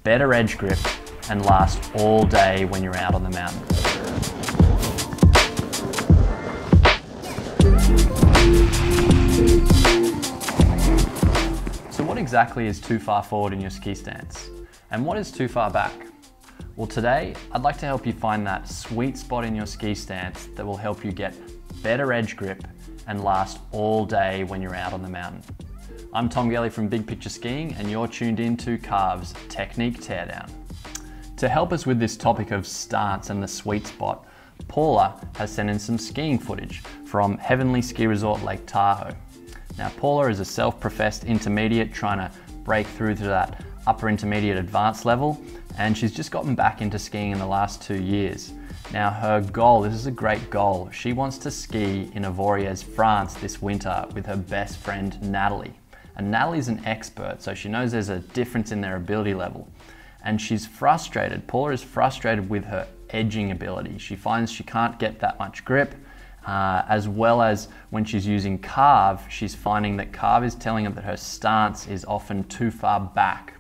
better edge grip, and last all day when you're out on the mountain. So what exactly is too far forward in your ski stance? And what is too far back? Well, today I'd like to help you find that sweet spot in your ski stance that will help you get better edge grip and last all day when you're out on the mountain. I'm Tom Gellie from Big Picture Skiing, and you're tuned in to Carv's Technique Teardown. To help us with this topic of stance and the sweet spot, Paula has sent in some skiing footage from Heavenly Ski Resort Lake Tahoe. Now, Paula is a self-professed intermediate trying to break through to that upper intermediate advanced level, and she's just gotten back into skiing in the last 2 years. Now, her goal, this is a great goal, she wants to ski in Avoriaz, France this winter with her best friend Natalie. And Natalie's an expert, so she knows there's a difference in their ability level. And she's frustrated, Paula is frustrated with her edging ability. She finds she can't get that much grip, as well as when she's using Carv, she's finding that Carv is telling her that her stance is often too far back.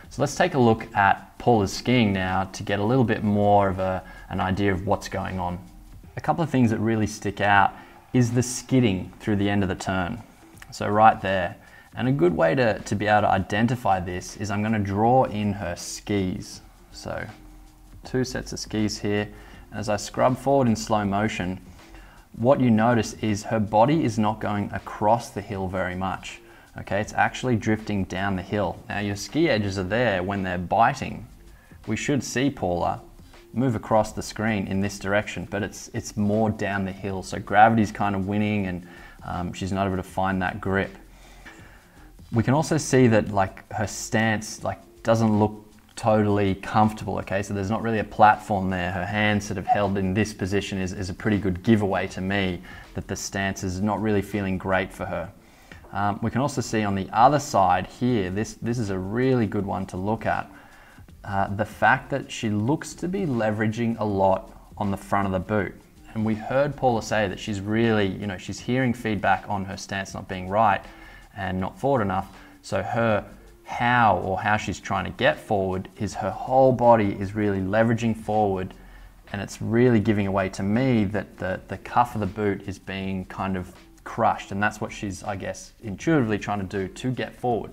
So let's take a look at Paula's skiing now to get a little bit more of an idea of what's going on. A couple of things that really stick out is the skidding through the end of the turn. So right there. And a good way to be able to identify this is I'm going to draw in her skis. So 2 sets of skis here. And as I scrub forward in slow motion, what you notice is her body is not going across the hill very much. Okay, it's actually drifting down the hill. Now your ski edges are there when they're biting. We should see Paula move across the screen in this direction, but it's more down the hill. So gravity's kind of winning, and she's not able to find that grip. We can also see that her stance doesn't look totally comfortable, okay? So there's not really a platform there. Her hands sort of held in this position is a pretty good giveaway to me that the stance is not really feeling great for her. We can also see on the other side here, this is a really good one to look at. The fact that she looks to be leveraging a lot on the front of the boot. And we heard Paula say that she's really, she's hearing feedback on her stance not being right and not forward enough. So how she's trying to get forward is her whole body is really leveraging forward, and it's really giving away to me that the cuff of the boot is being kind of crushed, and that's what she's, I guess, intuitively trying to do to get forward.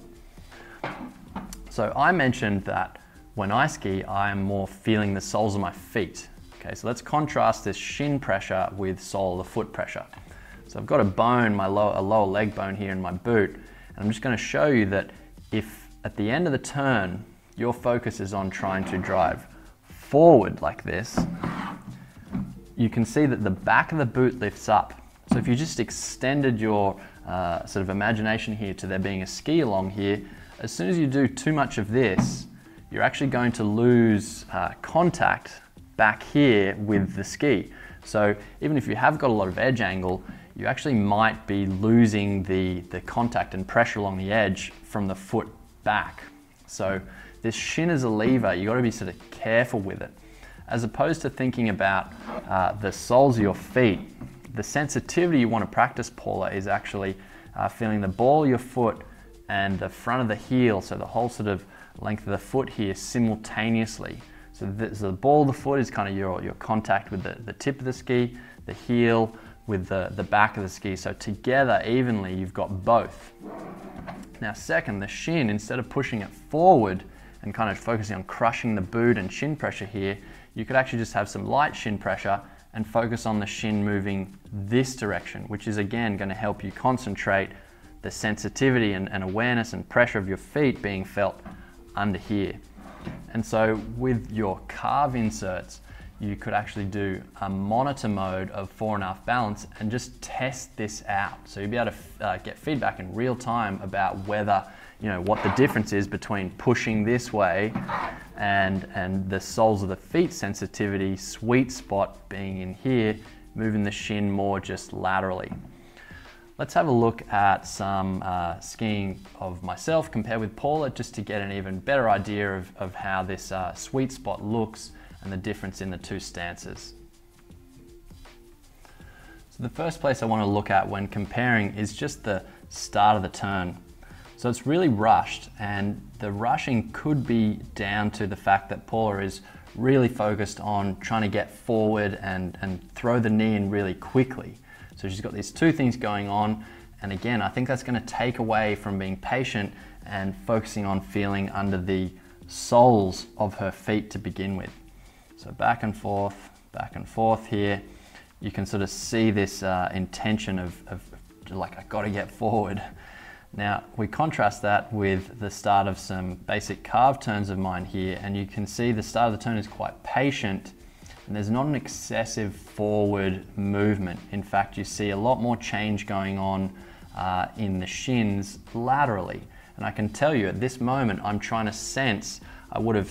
So I mentioned that when I ski, I am more feeling the soles of my feet. Okay, so let's contrast this shin pressure with sole of the foot pressure. So I've got a bone, a lower leg bone here in my boot, and I'm just going to show you that if at the end of the turn, your focus is on trying to drive forward like this, you can see that the back of the boot lifts up. So if you just extended your sort of imagination here to there being a ski along here, as soon as you do too much of this, you're actually going to lose contact back here with the ski. So even if you have got a lot of edge angle, you actually might be losing the contact and pressure along the edge from the foot back. So this shin is a lever, you got to be sort of careful with it. As opposed to thinking about the soles of your feet, the sensitivity you want to practice, Paula, is actually feeling the ball of your foot and the front of the heel, so the whole sort of length of the foot here simultaneously. So the ball of the foot is kind of your contact with the tip of the ski, the heel with the back of the ski. So together evenly, you've got both. Now second, the shin, instead of pushing it forward and kind of focusing on crushing the boot and shin pressure here, you could actually just have some light shin pressure and focus on the shin moving this direction, which is again going to help you concentrate the sensitivity and awareness and pressure of your feet being felt under here. And so with your Carv inserts, you could actually do a monitor mode of 4.5 balance and just test this out. So you'll be able to get feedback in real time about whether, what the difference is between pushing this way and the soles of the feet sensitivity sweet spot being in here, moving the shin more just laterally. Let's have a look at some skiing of myself compared with Paula, just to get an even better idea of how this sweet spot looks and the difference in the two stances. So the first place I want to look at when comparing is just the start of the turn. So it's really rushed, and the rushing could be down to the fact that Paula is really focused on trying to get forward and throw the knee in really quickly. So she's got these two things going on, and again, I think that's going to take away from being patient and focusing on feeling under the soles of her feet to begin with. So back and forth here. You can sort of see this intention of like, I gotta get forward. Now, we contrast that with the start of some basic carve turns of mine here, and you can see the start of the turn is quite patient, and there's not an excessive forward movement. In fact, you see a lot more change going on in the shins laterally. And I can tell you at this moment, I'm trying to sense, I would have,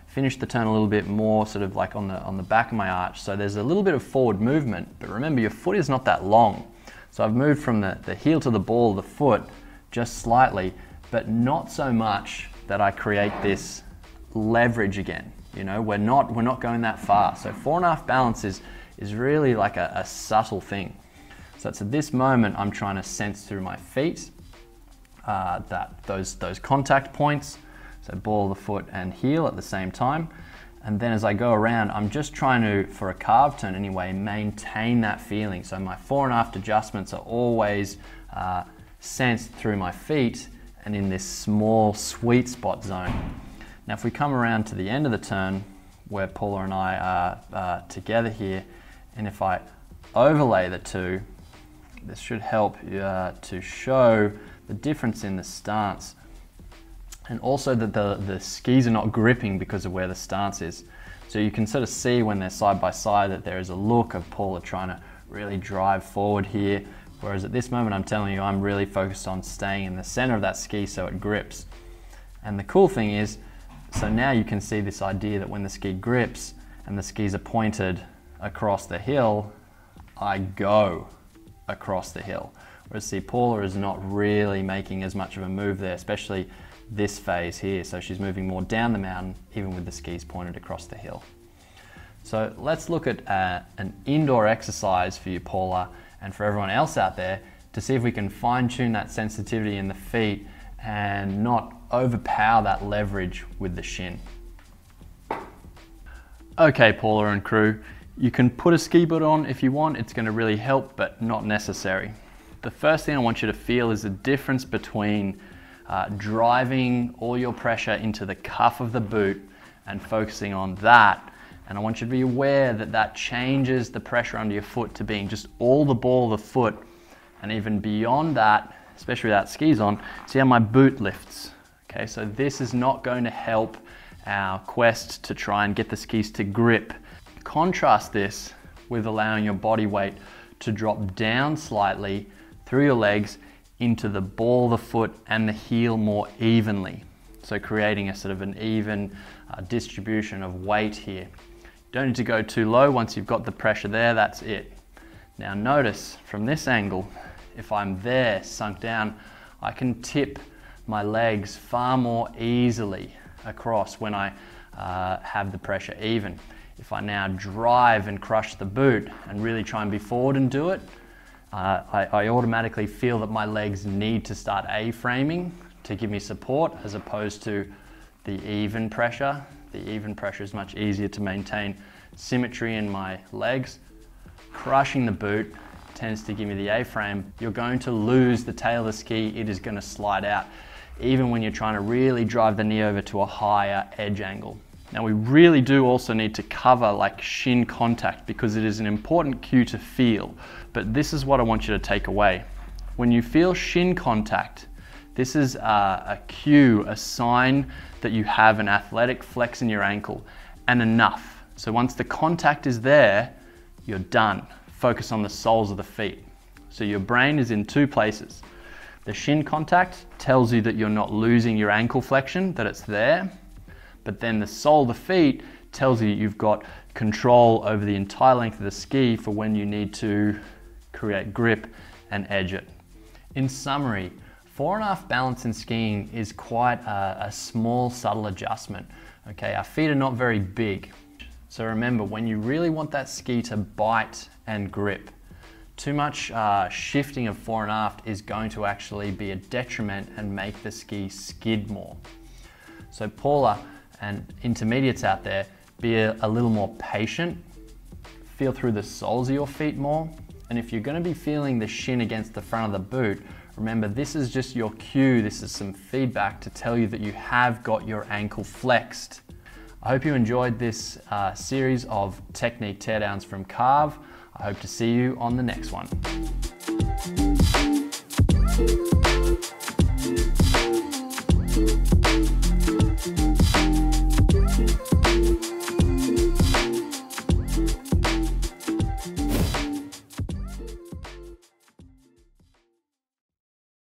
finished the turn a little bit more sort of like on the back of my arch. So there's a little bit of forward movement, but remember your foot is not that long. So I've moved from the heel to the ball of the foot just slightly, but not so much that I create this leverage again. We're not going that far. So 4.5 balance is really like a subtle thing. So it's at this moment I'm trying to sense through my feet those contact points. So ball of the foot and heel at the same time. And then as I go around, I'm just trying to, for a carve turn anyway, maintain that feeling. So my fore and aft adjustments are always sensed through my feet and in this small sweet spot zone. Now if we come around to the end of the turn, where Paula and I are together here, and if I overlay the two, this should help to show the difference in the stance. And also that the skis are not gripping because of where the stance is. So you can sort of see when they're side by side that there is a look of Paula trying to really drive forward here, whereas at this moment I'm telling you I'm really focused on staying in the center of that ski so it grips. And the cool thing is, so now you can see this idea that when the ski grips and the skis are pointed across the hill, I go across the hill. Whereas see, Paula is not really making as much of a move there, especially this phase here. So she's moving more down the mountain, even with the skis pointed across the hill. So let's look at an indoor exercise for you, Paula, and for everyone else out there, to see if we can fine tune that sensitivity in the feet and not overpower that leverage with the shin. Okay, Paula and crew, you can put a ski boot on if you want. It's going to really help, but not necessary. The first thing I want you to feel is the difference between driving all your pressure into the cuff of the boot and focusing on that. And I want you to be aware that that changes the pressure under your foot to being just all the ball of the foot. And even beyond that, especially without skis on, see how my boot lifts. Okay, so this is not going to help our quest to try and get the skis to grip. Contrast this with allowing your body weight to drop down slightly through your legs into the ball of the foot and the heel more evenly. So creating a sort of an even distribution of weight here. Don't need to go too low. Once you've got the pressure there, that's it. Now notice from this angle, if I'm there sunk down, I can tip my legs far more easily across when I have the pressure even. If I now drive and crush the boot and really try and be forward and do it, I automatically feel that my legs need to start A-framing to give me support as opposed to the even pressure. The even pressure is much easier to maintain symmetry in my legs. Crushing the boot tends to give me the A-frame. You're going to lose the tail of the ski. It is going to slide out, even when you're trying to really drive the knee over to a higher edge angle. Now we really do also need to cover like shin contact because it is an important cue to feel. But this is what I want you to take away. When you feel shin contact, this is a cue, a sign that you have an athletic flex in your ankle and enough. So once the contact is there, you're done. Focus on the soles of the feet. So your brain is in two places. The shin contact tells you that you're not losing your ankle flexion, that it's there. But then the sole of the feet tells you you've got control over the entire length of the ski for when you need to create grip and edge it. In summary, fore and aft balance in skiing is quite a small, subtle adjustment. Okay, our feet are not very big. So remember, when you really want that ski to bite and grip, Too much shifting of fore and aft is going to actually be a detriment and make the ski skid more. So Paula and intermediates out there, be a little more patient, feel through the soles of your feet more, and if you're going to be feeling the shin against the front of the boot, remember this is just your cue, this is some feedback to tell you that you have got your ankle flexed. I hope you enjoyed this series of technique teardowns from Carv. I hope to see you on the next one.